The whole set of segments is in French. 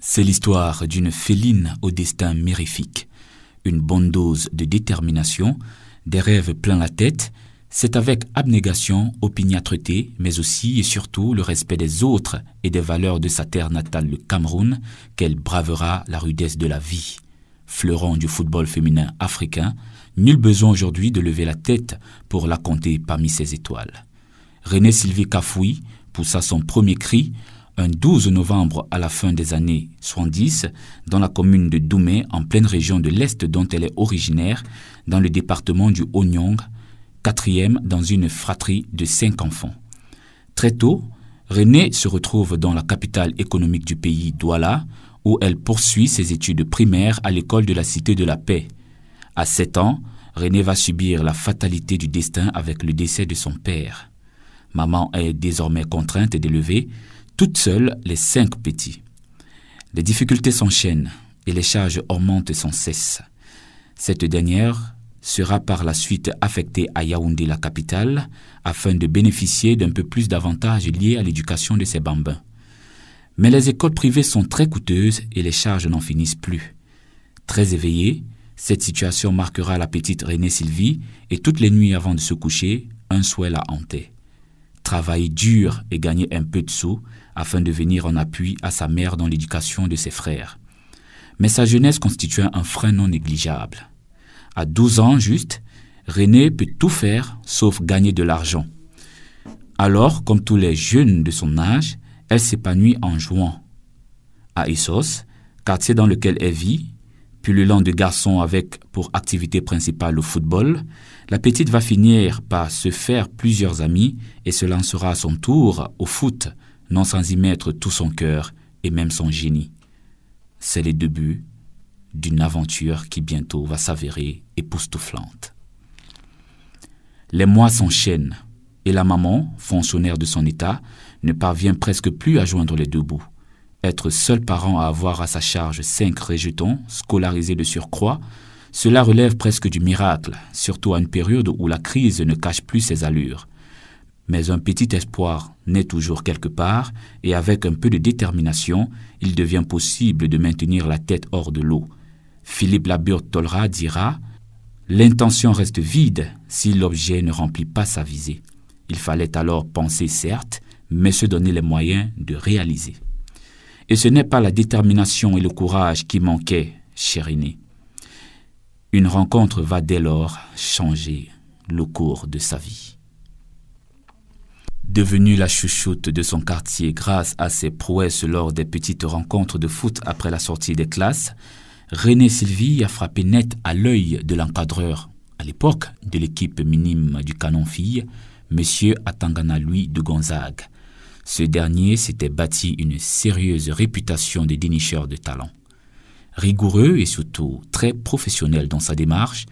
C'est l'histoire d'une féline au destin mirifique. Une bonne dose de détermination, des rêves plein la tête. C'est avec abnégation, opiniâtreté, mais aussi et surtout le respect des autres et des valeurs de sa terre natale, le Cameroun, qu'elle bravera la rudesse de la vie. Fleuron du football féminin africain, nul besoin aujourd'hui de lever la tête pour la compter parmi ses étoiles. Renée Sylvie Kafoui poussa son premier cri un 12 novembre à la fin des années 70 dans la commune de Doumé, en pleine région de l'Est dont elle est originaire, dans le département du Haut-Nyong, 4e dans une fratrie de 5 enfants. Très tôt, Renée se retrouve dans la capitale économique du pays, Douala, où elle poursuit ses études primaires à l'école de la Cité de la Paix. À 7 ans, Renée va subir la fatalité du destin avec le décès de son père. Maman est désormais contrainte d'élever toute seule les 5 petits. Les difficultés s'enchaînent et les charges augmentent sans cesse. Cette dernière sera par la suite affectée à Yaoundé, la capitale, afin de bénéficier d'un peu plus d'avantages liés à l'éducation de ses bambins. Mais les écoles privées sont très coûteuses et les charges n'en finissent plus. Très éveillée, cette situation marquera la petite Renée Sylvie et toutes les nuits avant de se coucher, un souhait la hantait. Travailler dur et gagner un peu de sous afin de venir en appui à sa mère dans l'éducation de ses frères. Mais sa jeunesse constituait un frein non négligeable. À 12 ans juste, Renée peut tout faire sauf gagner de l'argent. Alors, comme tous les jeunes de son âge, elle s'épanouit en jouant. À Issos, quartier dans lequel elle vit, pullulant de garçons avec pour activité principale le football, la petite va finir par se faire plusieurs amis et se lancera à son tour au foot, non sans y mettre tout son cœur et même son génie. C'est le début d'une aventure qui bientôt va s'avérer époustouflante. Les mois s'enchaînent et la maman, fonctionnaire de son état, ne parvient presque plus à joindre les deux bouts. Être seul parent à avoir à sa charge 5 rejetons, scolarisés de surcroît, cela relève presque du miracle, surtout à une période où la crise ne cache plus ses allures. Mais un petit espoir naît toujours quelque part et avec un peu de détermination, il devient possible de maintenir la tête hors de l'eau. Philippe Laburde-Tolra dira « L'intention reste vide si l'objet ne remplit pas sa visée. Il fallait alors penser certes, mais se donner les moyens de réaliser. » Et ce n'est pas la détermination et le courage qui manquaient chez Renée. Une rencontre va dès lors changer le cours de sa vie. Devenue la chouchoute de son quartier grâce à ses prouesses lors des petites rencontres de foot après la sortie des classes, Renée Sylvie a frappé net à l'œil de l'encadreur, à l'époque de l'équipe minime du Canon Fille, M. Atangana Louis de Gonzague. Ce dernier s'était bâti une sérieuse réputation de dénicheur de talent. Rigoureux et surtout très professionnel dans sa démarche,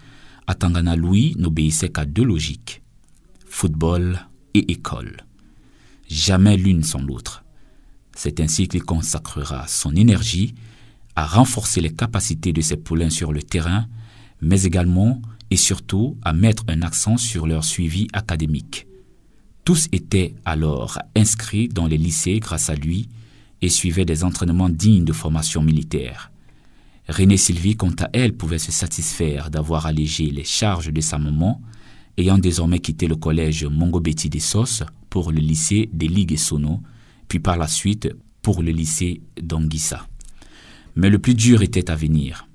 Atangana Louis n'obéissait qu'à 2 logiques, football et école. Jamais l'une sans l'autre. C'est ainsi qu'il consacrera son énergie à renforcer les capacités de ses poulains sur le terrain, mais également et surtout à mettre un accent sur leur suivi académique. Tous étaient alors inscrits dans les lycées grâce à lui et suivaient des entraînements dignes de formation militaire. Renée Sylvie, quant à elle, pouvait se satisfaire d'avoir allégé les charges de sa maman, ayant désormais quitté le collège Mongobeti d'Essos pour le lycée des Ligues Sono, puis par la suite pour le lycée d'Anguissa. Mais le plus dur était à venir.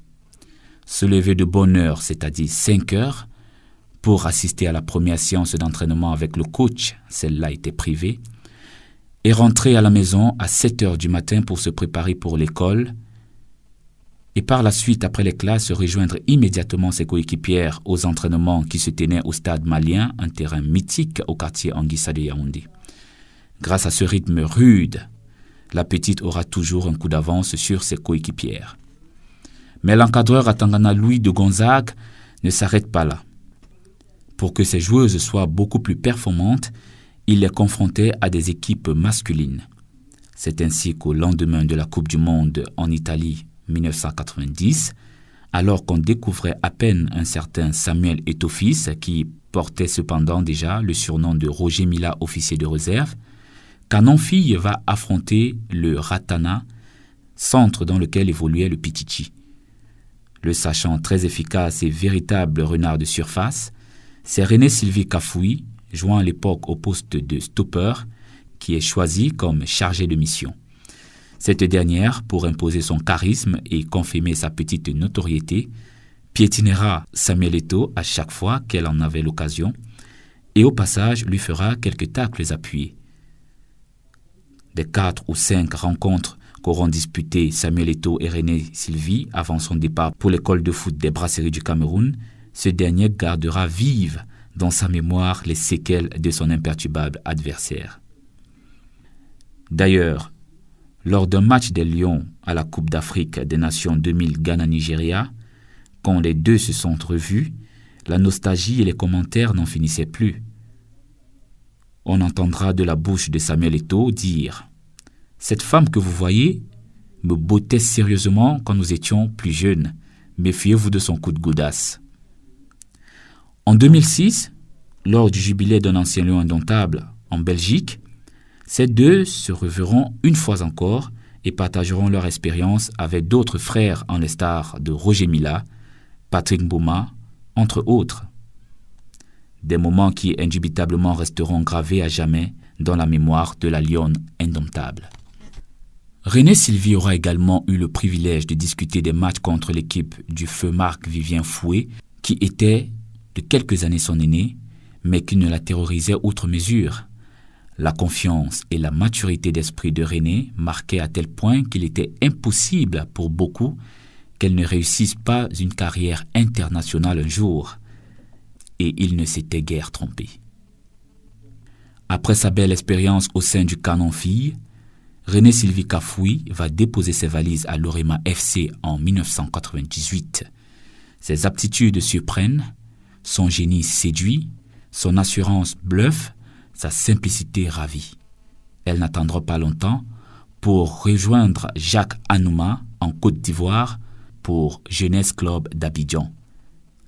Se lever de bonne heure, c'est-à-dire 5 heures, pour assister à la première séance d'entraînement avec le coach, celle-là était privée, et rentrer à la maison à 7 heures du matin pour se préparer pour l'école, et par la suite, après les classes, rejoindre immédiatement ses coéquipières aux entraînements qui se tenaient au stade malien, un terrain mythique au quartier Anguissa de Yaoundé. Grâce à ce rythme rude, la petite aura toujours un coup d'avance sur ses coéquipières. Mais l'encadreur Atangana Louis de Gonzague ne s'arrête pas là. Pour que ces joueuses soient beaucoup plus performantes, il les confrontait à des équipes masculines. C'est ainsi qu'au lendemain de la Coupe du Monde en Italie 1990, alors qu'on découvrait à peine un certain Samuel Eto'o-Fils qui portait cependant déjà le surnom de Roger Mila, officier de réserve, Canon Fille va affronter le Ratana centre dans lequel évoluait le Pichichi. Le sachant très efficace et véritable renard de surface, c'est René Sylvie Kafouy, jouant à l'époque au poste de stopper, qui est choisi comme chargé de mission. Cette dernière, pour imposer son charisme et confirmer sa petite notoriété, piétinera Samuel Eto'o à chaque fois qu'elle en avait l'occasion et au passage lui fera quelques tacles appuyés. Des 4 ou 5 rencontres qu'auront disputées Samuel Eto'o et René Sylvie avant son départ pour l'école de foot des Brasseries du Cameroun, ce dernier gardera vive dans sa mémoire les séquelles de son imperturbable adversaire. D'ailleurs, lors d'un match des Lions à la Coupe d'Afrique des Nations 2000 Ghana-Nigeria, quand les deux se sont revus, la nostalgie et les commentaires n'en finissaient plus. On entendra de la bouche de Samuel Eto'o dire « Cette femme que vous voyez me bottait sérieusement quand nous étions plus jeunes. Méfiez-vous de son coup de godasse. » En 2006, lors du jubilé d'un ancien lion indomptable en Belgique, ces deux se reverront une fois encore et partageront leur expérience avec d'autres frères en l'instar de Roger Mila, Patrick Mboma, entre autres. Des moments qui indubitablement resteront gravés à jamais dans la mémoire de la lionne indomptable. René Sylvie aura également eu le privilège de discuter des matchs contre l'équipe du feu Marc-Vivien Foué, qui était de quelques années son aîné, mais qui ne la terrorisait outre mesure. La confiance et la maturité d'esprit de René marquaient à tel point qu'il était impossible pour beaucoup qu'elle ne réussisse pas une carrière internationale un jour. Et il ne s'était guère trompé. Après sa belle expérience au sein du Canon Filles, René Sylvie Kafouy va déposer ses valises à l'Orema FC en 1998. Ses aptitudes surprennent, son génie séduit, son assurance bluffe, sa simplicité ravit. Elle n'attendra pas longtemps pour rejoindre Jacques Anouma en Côte d'Ivoire pour Jeunesse Club d'Abidjan.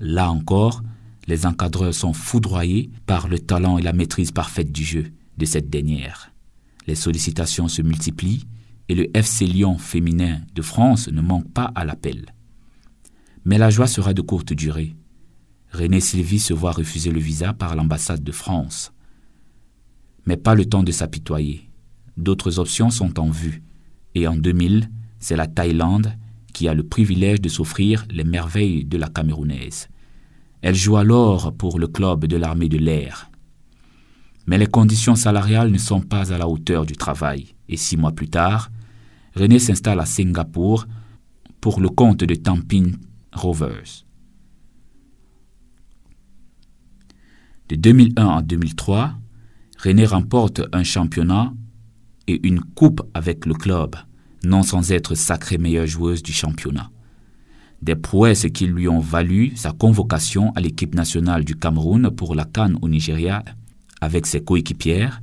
Là encore, les encadreurs sont foudroyés par le talent et la maîtrise parfaite du jeu de cette dernière. Les sollicitations se multiplient et le FC Lyon féminin de France ne manque pas à l'appel. Mais la joie sera de courte durée. René Sylvie se voit refuser le visa par l'ambassade de France. Mais pas le temps de s'apitoyer. D'autres options sont en vue. Et en 2000, c'est la Thaïlande qui a le privilège de s'offrir les merveilles de la Camerounaise. Elle joue alors pour le club de l'armée de l'air. Mais les conditions salariales ne sont pas à la hauteur du travail. Et 6 mois plus tard, René s'installe à Singapour pour le compte de Tampines Rovers. De 2001 à 2003, René remporte un championnat et une coupe avec le club, non sans être sacrée meilleure joueuse du championnat. Des prouesses qui lui ont valu sa convocation à l'équipe nationale du Cameroun pour la CAN au Nigeria avec ses coéquipières.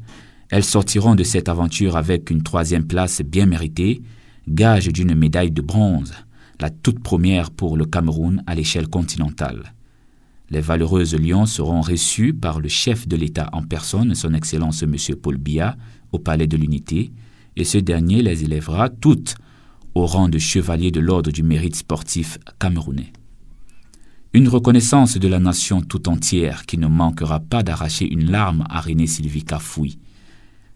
Elles sortiront de cette aventure avec une 3e place bien méritée, gage d'une médaille de bronze, la toute première pour le Cameroun à l'échelle continentale. Les valeureuses lions seront reçues par le chef de l'État en personne, son Excellence M. Paul Biya, au Palais de l'Unité, et ce dernier les élèvera toutes au rang de chevaliers de l'ordre du mérite sportif camerounais. Une reconnaissance de la nation tout entière qui ne manquera pas d'arracher une larme à René Sylvie Kafouy.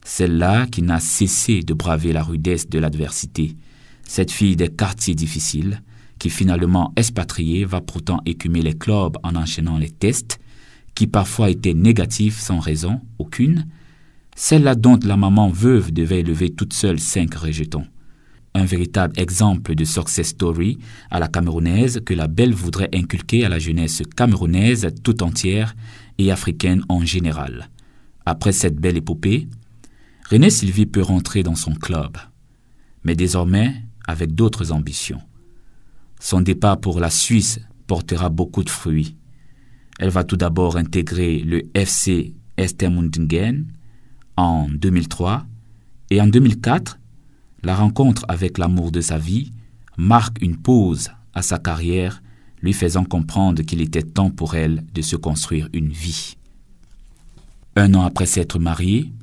Celle-là qui n'a cessé de braver la rudesse de l'adversité. Cette fille des quartiers difficiles, qui finalement expatriée va pourtant écumer les clubs en enchaînant les tests, qui parfois étaient négatifs sans raison aucune, celle-là dont la maman veuve devait élever toute seule 5 rejetons. Un véritable exemple de success story à la camerounaise que la belle voudrait inculquer à la jeunesse camerounaise tout entière et africaine en général. Après cette belle épopée, René Sylvie peut rentrer dans son club, mais désormais avec d'autres ambitions. Son départ pour la Suisse portera beaucoup de fruits. Elle va tout d'abord intégrer le FC Estermundingen en 2003 et en 2004, la rencontre avec l'amour de sa vie marque une pause à sa carrière, lui faisant comprendre qu'il était temps pour elle de se construire une vie. 1 an après s'être mariée,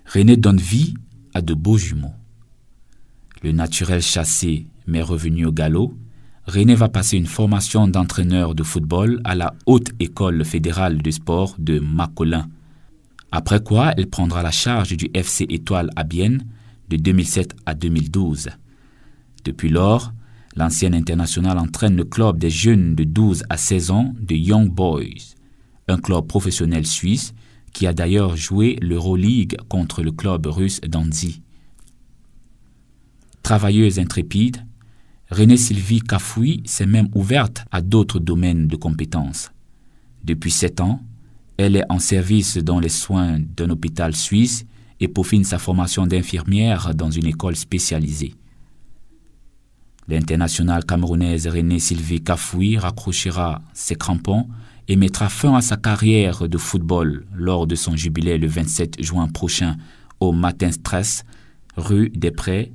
René donne vie à de beaux jumeaux. Le naturel chassé mais revenu au galop, René va passer une formation d'entraîneur de football à la Haute École fédérale de sport de Macolin. Après quoi, elle prendra la charge du FC Étoile à Bienne de 2007 à 2012. Depuis lors, l'ancienne internationale entraîne le club des jeunes de 12 à 16 ans de Young Boys, un club professionnel suisse qui a d'ailleurs joué l'Euroleague contre le club russe d'Anzi. Travailleuse intrépide, Renée Sylvie Cafouy s'est même ouverte à d'autres domaines de compétences. Depuis 7 ans, elle est en service dans les soins d'un hôpital suisse et peaufine sa formation d'infirmière dans une école spécialisée. L'internationale camerounaise Renée Sylvie Cafouy raccrochera ses crampons et mettra fin à sa carrière de football lors de son jubilé le 27 juin prochain au Matin Stress, rue des Prés,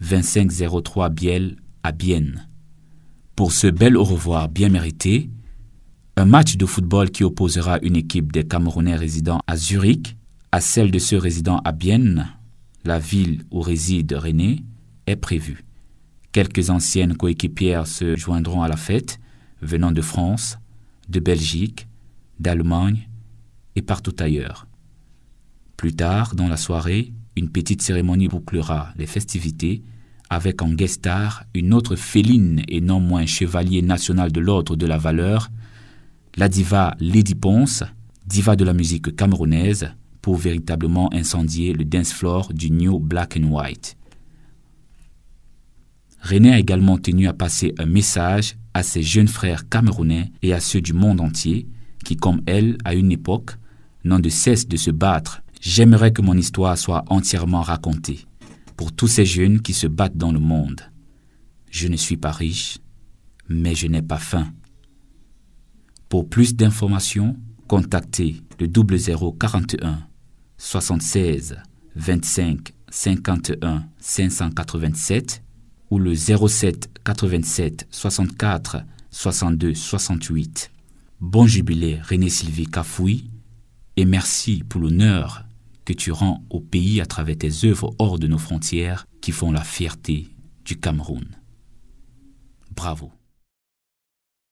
2503 Bielle à Bienne. Pour ce bel au revoir bien mérité, un match de football qui opposera une équipe des Camerounais résidant à Zurich à celle de ceux résidant à Bienne, la ville où réside René, est prévu. Quelques anciennes coéquipières se joindront à la fête, venant de France, de Belgique, d'Allemagne et partout ailleurs. Plus tard, dans la soirée, une petite cérémonie bouclera les festivités avec en guest star une autre féline et non moins chevalier national de l'ordre de la valeur, la diva Lady Ponce, diva de la musique camerounaise, pour véritablement incendier le dance floor du New Black and White. René a également tenu à passer un message à ses jeunes frères camerounais et à ceux du monde entier qui, comme elle, à une époque, n'ont de cesse de se battre. J'aimerais que mon histoire soit entièrement racontée pour tous ces jeunes qui se battent dans le monde. Je ne suis pas riche, mais je n'ai pas faim. Pour plus d'informations, contactez le 0041 76 25 51 587 ou le 07 87 64 62 68. Bon jubilé Renée Sylvie Cafouy et merci pour l'honneur que tu rends au pays à travers tes œuvres hors de nos frontières qui font la fierté du Cameroun. Bravo.